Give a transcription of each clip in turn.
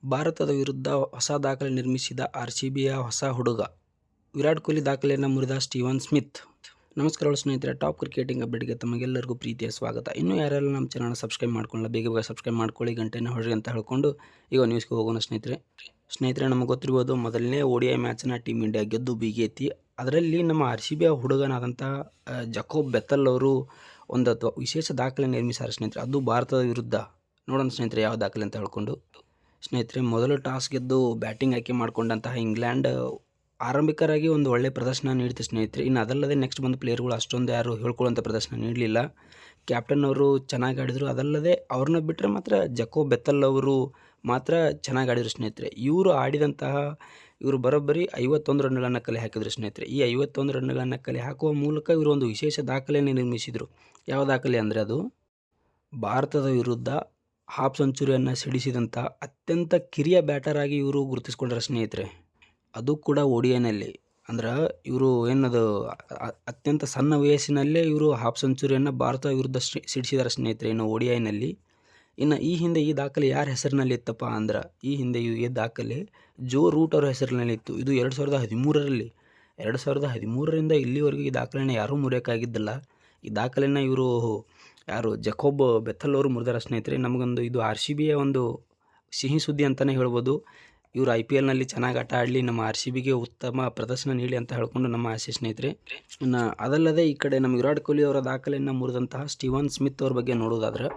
ಭಾರತದ ವಿರುದ್ಧ ಹೊಸ ದಾಖಲೆ ನಿರ್ಮಿಸಿದ ಆರ್‌ಸಿಬಿಯ ಹೊಸ ಹುಡುಗ. ವಿರಾಟ್ ಕೊಹ್ಲಿ ದಾಖಲೆಯನ್ನು ಮುರಿದ ಸ್ಟೀವನ್ ಸ್ಮಿತ್. ನಮಸ್ಕಾರ ಸ್ನೇಹಿತರೆ, ಟಾಪ್ ಕ್ರಿಕೆಟಿಂಗ್ ಅಪ್ಡೇಟ್ಗೆ ತಮಗೆಲ್ಲರಿಗೂ ಪ್ರೀತಿಯ ಸ್ವಾಗತ. ಇನ್ನೂ ಯಾರೆಲ್ಲ ನಮ್ಮ ಚಾನಲ್ನ ಸಬ್ಸ್ಕ್ರೈಬ್ ಮಾಡ್ಕೊಳ್ಳಲ್ಲ, ಬೇಗ ಸಬ್ಸ್ಕ್ರೈಬ್ ಮಾಡ್ಕೊಳ್ಳಿ, ಗಂಟೆನ ಹೊಡ್ರಿ ಅಂತ ಹೇಳ್ಕೊಂಡು ಈಗ ನ್ಯೂಸ್ಗೆ ಹೋಗೋಣ ಸ್ನೇಹಿತರೆ. ನಮಗೆ ಗೊತ್ತಿರ್ಬೋದು, ಮೊದಲನೇ ODI ಮ್ಯಾಚನ್ನ ಟೀಮ್ ಇಂಡಿಯಾ ಗೆದ್ದು ಬೀಗೈತಿ. ಅದರಲ್ಲಿ ನಮ್ಮ ಆರ್‌ಸಿಬಿಯ ಹುಡುಗನಾದಂಥ ಜಕೋಬ್ ಬೆಥೆಲ್ ಅವರು ಒಂದು ವಿಶೇಷ ದಾಖಲೆ ನಿರ್ಮಿಸಿದ್ದಾರೆ ಸ್ನೇಹಿತರೆ. ಅದು ಭಾರತದ ವಿರುದ್ಧ. ನೋಡೋಣ ಸ್ನೇಹಿತರೆ ಯಾವ ದಾಖಲೆ ಅಂತ ಹೇಳ್ಕೊಂಡು. ಸ್ನೇಹಿತರೆ, ಮೊದಲು ಟಾಸ್ ಗೆದ್ದು ಬ್ಯಾಟಿಂಗ್ ಆಯ್ಕೆ ಮಾಡಿಕೊಂಡಂತಹ ಇಂಗ್ಲೆಂಡ್ ಆರಂಭಿಕರಾಗಿ ಒಂದು ಒಳ್ಳೆ ಪ್ರದರ್ಶನ ನೀಡಿತು ಸ್ನೇಹಿತರೆ. ಇನ್ನು ಅದಲ್ಲದೆ ನೆಕ್ಸ್ಟ್ ಬಂದ ಪ್ಲೇಯರ್ಗಳು ಅಷ್ಟೊಂದು ಯಾರು ಹೇಳ್ಕೊಳ್ಳೋಂಥ ಪ್ರದರ್ಶನ ನೀಡಲಿಲ್ಲ. ಕ್ಯಾಪ್ಟನ್ ಅವರು ಚೆನ್ನಾಗಿ ಆಡಿದರು. ಅದಲ್ಲದೆ ಅವ್ರನ್ನ ಬಿಟ್ಟರೆ ಮಾತ್ರ ಜಕೋಬ್ ಬೆಥೆಲ್ ಅವರು ಮಾತ್ರ ಚೆನ್ನಾಗಿ ಆಡಿದರು ಸ್ನೇಹಿತರೆ. ಇವರು ಬರೋಬ್ಬರಿ 51 ರನ್ಗಳನ್ನು ಕಲೆ ಹಾಕಿದರು ಸ್ನೇಹಿತರೆ. ಈ 51 ರನ್ಗಳನ್ನು ಕಲೆ ಹಾಕುವ ಮೂಲಕ ಇವರು ಒಂದು ವಿಶೇಷ ದಾಖಲೆಯನ್ನು ನಿರ್ಮಿಸಿದರು. ಯಾವ ದಾಖಲೆ ಅಂದರೆ ಅದು ಭಾರತದ ವಿರುದ್ಧ ಹಾಫ್ ಸೆಂಚುರಿಯನ್ನು ಸಿಡಿಸಿದಂಥ ಅತ್ಯಂತ ಕಿರಿಯ ಬ್ಯಾಟರ್ ಆಗಿ ಇವರು ಗುರುತಿಸ್ಕೊಂಡ್ರೆ ಸ್ನೇಹಿತರೆ. ಅದು ಕೂಡ ODIನಲ್ಲಿ. ಅಂದ್ರೆ ಇವರು ಏನದು ಅತ್ಯಂತ ಸಣ್ಣ ವಯಸ್ಸಿನಲ್ಲೇ ಇವರು ಹಾಫ್ ಸೆಂಚುರಿಯನ್ನು ಭಾರತ ವಿರುದ್ಧ ಸಿಡಿಸಿದ್ದಾರೆ ಸ್ನೇಹಿತರೆ. ಇನ್ನು ODIನಲ್ಲಿ. ಇನ್ನು ಈ ಹಿಂದೆ ಈ ದಾಖಲೆ ಯಾರ ಹೆಸರಿನಲ್ಲಿ ಇತ್ತಪ್ಪ ಅಂದ್ರೆ, ಈ ಹಿಂದೆ ಈ ದಾಖಲೆ ಜೋ ರೂಟ್ ಅವರ ಹೆಸರಿನಲ್ಲಿತ್ತು. ಇದು 2013ರಲ್ಲಿ. 2013ರಿಂದ ಇಲ್ಲಿವರೆಗೂ ಈ ದಾಖಲೆಯನ್ನು ಯಾರೂ ಮುರಿಯೋಕ್ಕಾಗಿದ್ದಿಲ್ಲ. ಈ ದಾಖಲೆಯನ್ನು ಇವರು ಜಕೋಬ್ ಬೆಥೆಲ್ ಅವರು ಮುರಿದಾರ ಸ್ನೇಹಿತರೆ. ನಮಗೊಂದು ಇದು RCBಯ ಒಂದು ಸಿಹಿ ಸುದ್ದಿ ಅಂತಲೇ ಹೇಳ್ಬೋದು. ಇವರು IPLನಲ್ಲಿ ಚೆನ್ನಾಗಿ ಆಟ ಆಡಲಿ, ನಮ್ಮ RCBಗೆ ಉತ್ತಮ ಪ್ರದರ್ಶನ ನೀಡಲಿ ಅಂತ ಹೇಳ್ಕೊಂಡು ನಮ್ಮ ಆಸೆ ಸ್ನೇಹಿತರೆ. ಇನ್ನು ಅದಲ್ಲದೆ ಈ ಕಡೆ ನಮ್ಮ ವಿರಾಟ್ ಕೊಹ್ಲಿ ಅವರ ದಾಖಲೆಯನ್ನು ಮುರಿದಂತಹ ಸ್ಟೀವನ್ ಸ್ಮಿತ್ ಅವ್ರ ಬಗ್ಗೆ ನೋಡೋದಾದ್ರೆ,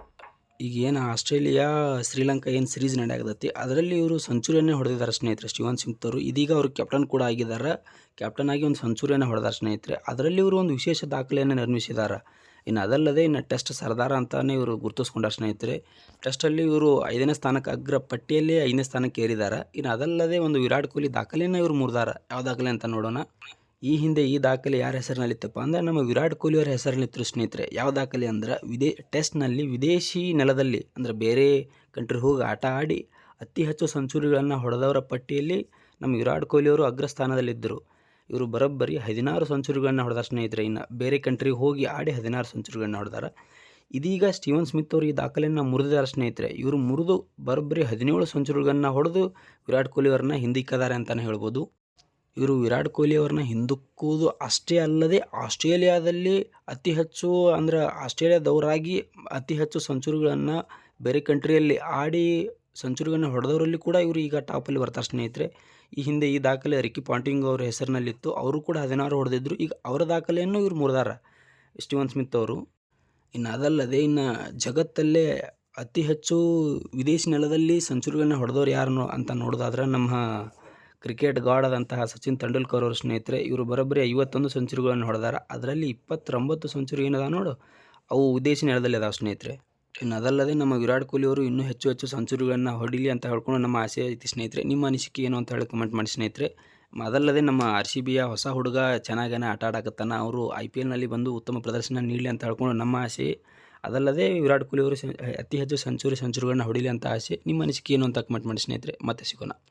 ಈಗ ಏನು ಆಸ್ಟ್ರೇಲಿಯಾ ಶ್ರೀಲಂಕಾ ಏನು ಸೀರೀಸ್ ನಡೆಯಾಗತ್ತೈತಿ, ಅದರಲ್ಲಿ ಇವರು ಸೆಂಚುರಿಯನ್ನೇ ಹೊಡೆದಿದ್ದಾರೆ ಸ್ನೇಹಿತರೆ. ಸ್ಟೀವನ್ ಸ್ಮಿತ್ ಅವರು ಇದೀಗ ಅವರು ಕ್ಯಾಪ್ಟನ್ ಕೂಡ ಆಗಿದ್ದಾರೆ. ಕ್ಯಾಪ್ಟನ್ ಆಗಿ ಒಂದು ಸೆಂಚುರಿಯನ್ನು ಹೊಡೆದಾರೆ ಸ್ನೇಹಿತರೆ. ಅದರಲ್ಲಿ ಇವರು ಒಂದು ವಿಶೇಷ ದಾಖಲೆಯನ್ನು ನಿರ್ಮಿಸಿದ್ದಾರೆ. ಇನ್ನು ಅದಲ್ಲದೆ ಟೆಸ್ಟ್ ಸರ್ದಾರ ಅಂತಲೇ ಇವರು ಗುರುತಿಸ್ಕೊಂಡಾರೆ ಸ್ನೇಹಿತರೆ. ಟೆಸ್ಟಲ್ಲಿ ಇವರು 5ನೇ ಸ್ಥಾನಕ್ಕೆ ಅಗ್ರ ಪಟ್ಟಿಯಲ್ಲಿ 5ನೇ ಸ್ಥಾನಕ್ಕೆ ಏರಿದ್ದಾರೆ. ಇನ್ನು ಅದಲ್ಲದೆ ಒಂದು ವಿರಾಟ್ ಕೊಹ್ಲಿ ದಾಖಲೆಯನ್ನು ಇವರು ಮುರಿದಾರೆ. ಯಾವ ದಾಖಲೆ ಅಂತ ನೋಡೋಣ. ಈ ಹಿಂದೆ ಈ ದಾಖಲೆ ಯಾರ ಹೆಸರಿನಲ್ಲಿತ್ತಪ್ಪ ಅಂದರೆ ನಮ್ಮ ವಿರಾಟ್ ಕೊಹ್ಲಿ ಅವರ ಹೆಸರಿನಲ್ಲಿತ್ತು ಸ್ನೇಹಿತರೆ. ಯಾವ ದಾಖಲೆ ಅಂದ್ರೆ ಟೆಸ್ಟ್ನಲ್ಲಿ ವಿದೇಶಿ ನೆಲದಲ್ಲಿ ಅಂದರೆ ಬೇರೆ ಕಂಟ್ರಿ ಹೋಗಿ ಆಟ ಆಡಿ ಅತಿ ಹೆಚ್ಚು ಸೆಂಚುರಿಗಳನ್ನು ಹೊಡೆದವರ ಪಟ್ಟಿಯಲ್ಲಿ ನಮ್ಮ ವಿರಾಟ್ ಕೊಹ್ಲಿ ಅವರು ಅಗ್ರಸ್ಥಾನದಲ್ಲಿದ್ದರು. ಇವರು ಬರೋಬ್ಬರಿ 16 ಸೆಂಚುರಿಗಳನ್ನು ಹೊಡೆದಾರೆ ಸ್ನೇಹಿತರೆ. ಇನ್ನು ಬೇರೆ ಕಂಟ್ರಿಗೆ ಹೋಗಿ ಆಡಿ 16 ಸೆಂಚುರಿಗಳನ್ನು ಹೊಡೆದಾರೆ. ಇದೀಗ ಸ್ಟೀವನ್ ಸ್ಮಿತ್ ಅವರು ಈ ದಾಖಲೆಯನ್ನು ಮುರಿದಿದ್ದಾರೆ ಸ್ನೇಹಿತರೆ. ಇವರು ಮುರಿದು ಬರೋಬ್ಬರಿ 17 ಸೆಂಚುರಿಗಳನ್ನು ಹೊಡೆದು ವಿರಾಟ್ ಕೊಹ್ಲಿ ಅವರನ್ನ ಹಿಂದಿಕ್ಕಿದ್ದಾರೆ ಅಂತಲೇ ಹೇಳ್ಬೋದು. ಇವರು ವಿರಾಟ್ ಕೊಹ್ಲಿ ಅವ್ರನ್ನ ಹಿಂದಕ್ಕುವುದು ಅಷ್ಟೇ ಅಲ್ಲದೆ ಆಸ್ಟ್ರೇಲಿಯಾದಲ್ಲಿ ಅತಿ ಹೆಚ್ಚು ಅಂದರೆ ಆಸ್ಟ್ರೇಲಿಯಾದವರಾಗಿ ಅತಿ ಹೆಚ್ಚು ಸೆಂಚುರಿಗಳನ್ನು ಬೇರೆ ಕಂಟ್ರಿಯಲ್ಲಿ ಆಡಿ ಸೆಂಚುರಿಗಳನ್ನು ಹೊಡೆದವರಲ್ಲಿ ಕೂಡ ಇವರು ಈಗ ಟಾಪಲ್ಲಿ ಬರ್ತಾರೆ ಸ್ನೇಹಿತರೆ. ಈ ಹಿಂದೆ ಈ ದಾಖಲೆ ರಿಕಿ ಪಾಂಟಿಂಗ್ ಅವರ ಹೆಸರಿನಲ್ಲಿತ್ತು. ಅವರು ಕೂಡ 16 ಹೊಡೆದಿದ್ದರು. ಈಗ ಅವರ ದಾಖಲೆಯನ್ನು ಇವರು ಮುರಿದಾರ ಸ್ಟೀವನ್ ಸ್ಮಿತ್ ಅವರು. ಇನ್ನು ಅದಲ್ಲದೆ ಜಗತ್ತಲ್ಲೇ ಅತಿ ಹೆಚ್ಚು ವಿದೇಶಿ ನೆಲದಲ್ಲಿ ಸೆಂಚುರಿಗಳನ್ನು ಹೊಡೆದವ್ರು ಯಾರು ಅಂತ ನೋಡೋದಾದ್ರೆ ನಮ್ಮ ಕ್ರಿಕೆಟ್ ಗಾಡ್ ಆದಂತಹ ಸಚಿನ್ ತೆಂಡೂಲ್ಕರ್ ಅವರು ಸ್ನೇಹಿತರೆ. ಇವರು ಬರೋಬ್ಬರಿ 51 ಸೆಂಚುರಿಗಳನ್ನು ಹೊಡೆದಾರ. ಅದರಲ್ಲಿ 29 ಸೆಂಚುರಿ ಏನದ ನೋಡು, ಅವು ವಿದೇಶಿ ನೆಲದಲ್ಲಿ ಅದಾವೆ ಸ್ನೇಹಿತರೆ. ಇನ್ನು ಅದಲ್ಲದೆ ನಮ್ಮ ವಿರಾಟ್ ಕೊಹ್ಲಿ ಅವರು ಇನ್ನೂ ಹೆಚ್ಚು ಸೆಂಚುರಿಗಳನ್ನು ಹೊಡಿಲಿ ಅಂತ ಹೇಳ್ಕೊಂಡು ನಮ್ಮ ಆಸೆ ಐತಿ ಸ್ನೇಹಿತರೆ. ನಿಮ್ಮ ಅನಿಸಿಕೆ ಏನು ಅಂತ ಹೇಳಿ ಕಮೆಂಟ್ ಮಾಡಿ ಸ್ನೇಹಿತರೆ. ಅದಲ್ಲದೆ ನಮ್ಮ RCBಯ ಹೊಸ ಹುಡುಗ ಚೆನ್ನಾಗೇ ಆಟ ಆಡಕತ್ತಾನ. ಅವರು IPLನಲ್ಲಿ ಬಂದು ಉತ್ತಮ ಪ್ರದರ್ಶನ ನೀಡಲಿ ಅಂತ ಹೇಳ್ಕೊಂಡು ನಮ್ಮ ಆಸೆ. ಅದಲ್ಲದೆ ವಿರಾಟ್ ಕೊಹ್ಲಿ ಅವರು ಅತಿ ಹೆಚ್ಚು ಸೆಂಚುರಿಗಳನ್ನು ಹೊಡಿಲಿ ಅಂತ ಆಸೆ. ನಿಮ್ಮ ಅನಿಸಿಕೆ ಏನು ಅಂತ ಕಮೆಂಟ್ ಮಾಡಿ ಸ್ನೇಹಿತರೆ. ಮತ್ತೆ ಸಿಗೋಣ.